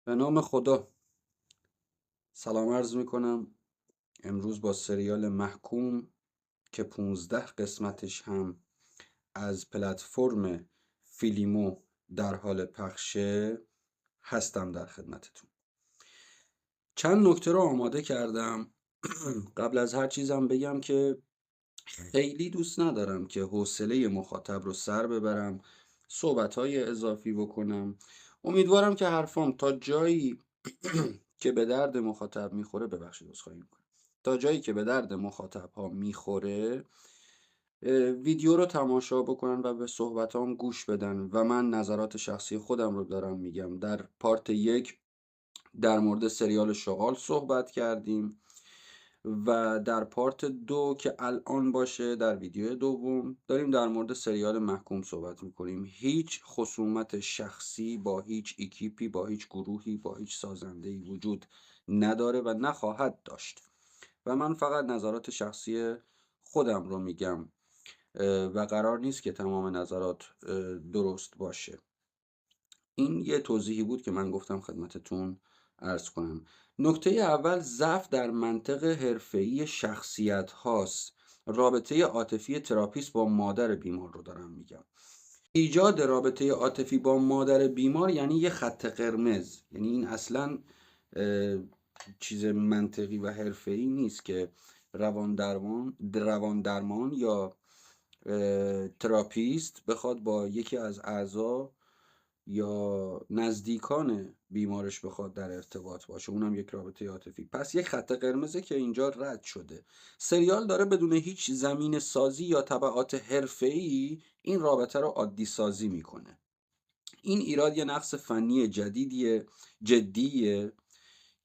به نام خدا. سلام عرض میکنم. امروز با سریال محکوم که 15 قسمتش هم از پلتفرم فیلیمو در حال پخشه هستم در خدمتتون. چند نکته رو آماده کردم. قبل از هر چیزم بگم که خیلی دوست ندارم که حوصله مخاطب رو سر ببرم، صحبت‌های اضافی بکنم. امیدوارم که حرفام تا جایی که به درد مخاطب میخوره، ببخشید عذرخواهی میکنم، تا جایی که به درد مخاطب ها میخوره ویدیو رو تماشا بکنن و به صحبتام گوش بدن و من نظرات شخصی خودم رو دارم میگم. در پارت 1 در مورد سریال شغال صحبت کردیم و در پارت 2 که الان باشه، در ویدیو دوم، داریم در مورد سریال محکوم صحبت میکنیم. هیچ خصومت شخصی با هیچ اکیپی، با هیچ گروهی، با هیچ سازنده‌ای وجود نداره و نخواهد داشت و من فقط نظرات شخصی خودم رو میگم و قرار نیست که تمام نظرات درست باشه. این یه توضیحی بود که من گفتم خدمتتون عرض کنم. نکته اول، ضعف در منطق حرفه‌ای شخصیت هاست. رابطه عاطفی تراپیست با مادر بیمار رو دارم میگم. ایجاد رابطه عاطفی با مادر بیمار یعنی یه خط قرمز، یعنی این اصلا چیز منطقی و حرفه‌ای نیست که روان درمان یا تراپیست بخواد با یکی از اعضا یا نزدیکان بیمارش بخواد در ارتباط باشه، اونم یک رابطه عاطفی. پس یک خط قرمزه که اینجا رد شده. سریال داره بدون هیچ زمین سازی یا تبعات حرفه‌ای این رابطه رو عادی سازی میکنه. این ایراد یه نقص فنی جدیه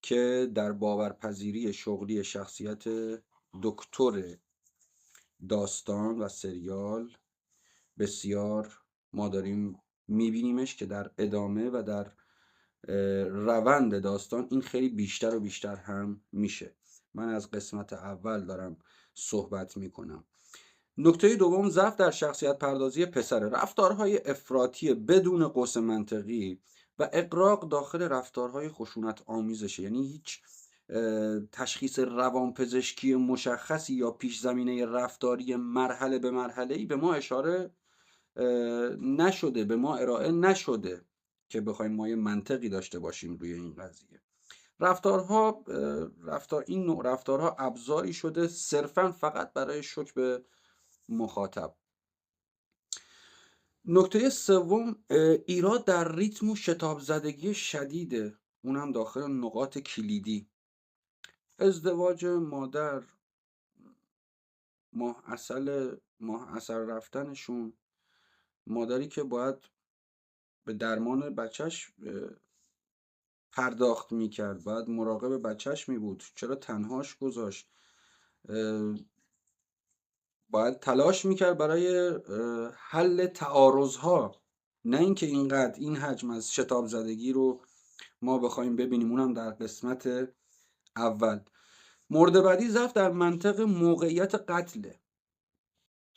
که در باورپذیری شغلی شخصیت دکتر داستان و سریال بسیار ما داریم میبینیمش که در ادامه و در روند داستان این خیلی بیشتر و بیشتر هم میشه. من از قسمت اول دارم صحبت میکنم. نکته دوم، ضعف در شخصیت پردازی پسر. رفتارهای افراطی بدون قوس منطقی و اغراق داخل رفتارهای خشونت آمیزشه. یعنی هیچ تشخیص روانپزشکی مشخصی یا پیش زمینه رفتاری مرحله به مرحله‌ای به ما اشاره نشده، به ما ارائه نشده که بخوایم ما یه منطقی داشته باشیم روی این قضیه. این نوع رفتارها ابزاری شده صرفاً فقط برای شوک به مخاطب. نکته سوم، ایراد در ریتم و شتاب زدگی شدیده، اونم داخل نقاط کلیدی. ازدواج مادر، ماه اصل رفتنشون، مادری که باید به درمان بچهش پرداخت میکرد، باید مراقب بچهش میبود، چرا تنهاش گذاشت؟ باید تلاش میکرد برای حل تعارضها، نه اینکه اینقدر این حجم از شتاب زدگی رو ما بخوایم ببینیم، اونم در قسمت اول. مورد بعدی، ضعف در منطق موقعیت قتله.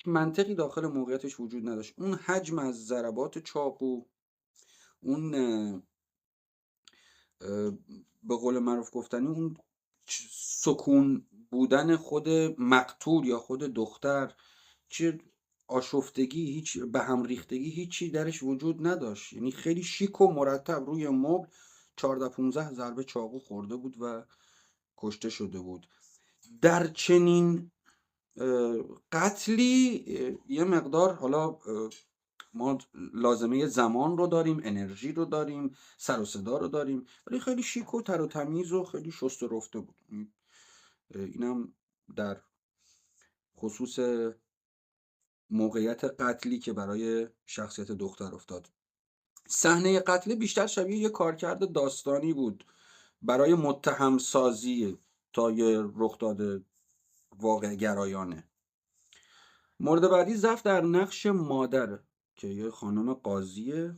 منطقی داخل موقعیتش وجود نداشت. اون حجم از ضربات چاقو، اون به قول معروف گفتنی، اون سکون بودن خود مقتول یا خود دختر، چه آشفتگی، هیچ به هم ریختگی هیچی درش وجود نداشت. یعنی خیلی شیک و مرتب روی مبل 14-15 ضربه چاقو خورده بود و کشته شده بود. در چنین قتلی یه مقدار، حالا ما لازمه زمان رو داریم، انرژی رو داریم، سر و صدا رو داریم، ولی خیلی شیک و تر و تمیز و خیلی شسته رفته بود. اینم در خصوص موقعیت قتلی که برای شخصیت دختر افتاد. صحنه قتل بیشتر شبیه یه کارکرد داستانی بود برای متهم سازی تا یه رخداد واقع گرایانه. مورد بعدی، ضعف در نقش مادر که یه خانم قاضیه،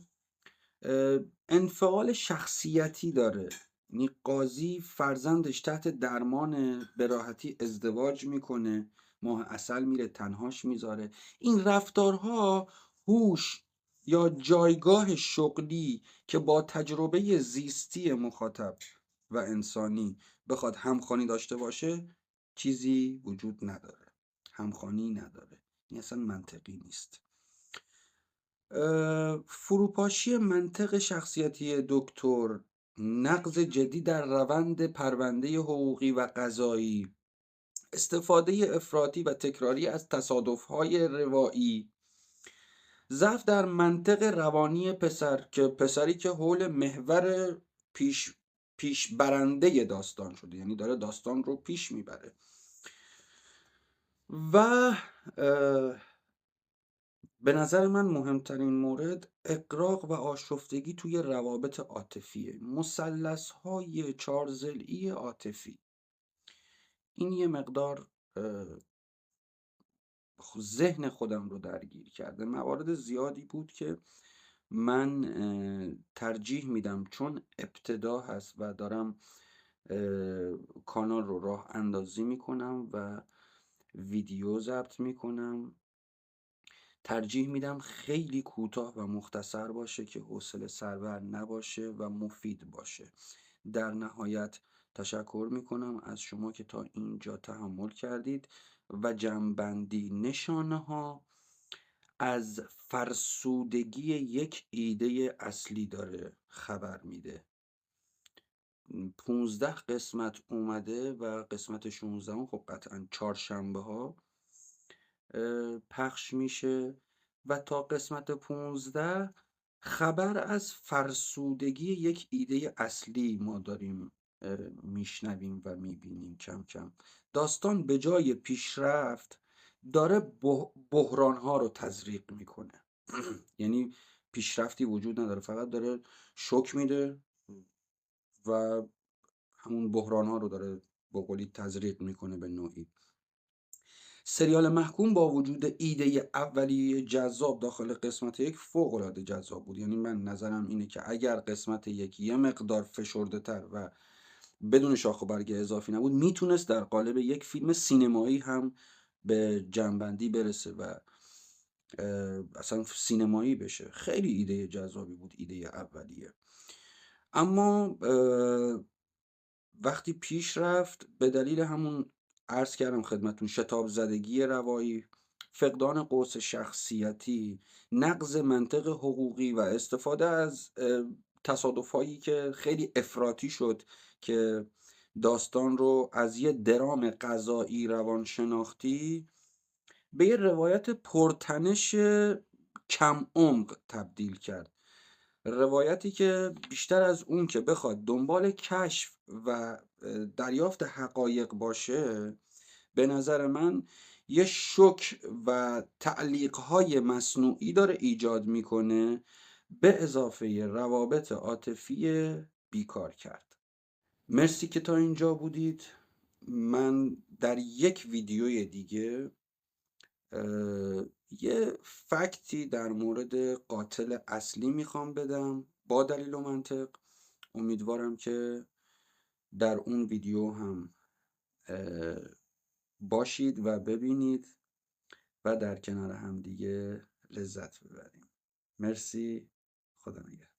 انفعال شخصیتی داره. یعنی قاضی فرزندش تحت درمان، به راحتی ازدواج میکنه، ماه عسل میره تنهاش میذاره. این رفتارها هوش یا جایگاه شغلی که با تجربه زیستی مخاطب و انسانی بخواد همخوانی داشته باشه چیزی وجود نداره، همخوانی نداره، این اصلا منطقی نیست. فروپاشی منطق شخصیتی دکتر، نقض جدی در روند پرونده حقوقی و قضایی، استفاده افراطی و تکراری از تصادف‌های روایی، ضعف در منطق روانی پسر که پسری که حول محور پیش برنده داستان شده، یعنی داره داستان رو پیش میبره، و به نظر من مهمترین مورد اغراق و آشفتگی توی روابط عاطفیه، مثلث‌های چارضلعی عاطفی. این یه مقدار ذهن خودم رو درگیر کرده. موارد زیادی بود که من ترجیح میدم چون ابتدا هست و دارم کانال رو راه اندازی میکنم و ویدیو ضبط میکنم، ترجیح میدم خیلی کوتاه و مختصر باشه که حوصله سربر نباشه و مفید باشه. در نهایت تشکر میکنم از شما که تا اینجا تحمل کردید و جمع‌بندی نشانه ها از فرسودگی یک ایده اصلی داره خبر میده. 15 قسمت اومده و قسمت 16 خب قطعا چهارشنبه ها پخش میشه و تا قسمت 15 خبر از فرسودگی یک ایده اصلی ما داریم میشنویم و میبینیم. کم کم داستان به جای پیشرفت داره بحران ها رو تزریق میکنه. یعنی پیشرفتی وجود نداره، فقط داره شوک میده و همون بحران ها رو داره با قولی تزریق میکنه به نوعی. سریال محکوم با وجود ایده اولیه جذاب داخل قسمت 1 فوق العاده جذاب بود. یعنی من نظرم اینه که اگر قسمت 1 یه مقدار فشرده تر و بدون شاخ و برگ اضافی نبود میتونست در قالب یک فیلم سینمایی هم به جنبندی برسه و اصلا سینمایی بشه. خیلی ایده جذابی بود ایده اولیه، اما وقتی پیش رفت به دلیل همون عرض کردم خدمتون شتاب زدگی روایی، فقدان قوس شخصیتی، نقض منطق حقوقی و استفاده از تصادفایی که خیلی افراطی شد که داستان رو از یه درام قضایی روانشناختی به یه روایت پرتنش کم عمق تبدیل کرد. روایتی که بیشتر از اون که بخواد دنبال کشف و دریافت حقایق باشه، به نظر من یه شوک و تعلیق‌های مصنوعی داره ایجاد میکنه به اضافه روابط عاطفی بیکار کرد. مرسی که تا اینجا بودید. من در یک ویدیوی دیگه یه فکتی در مورد قاتل اصلی میخوام بدم با دلیل و منطق. امیدوارم که در اون ویدیو هم باشید و ببینید و در کنار هم دیگه لذت ببریم. مرسی، خدا نگهدار.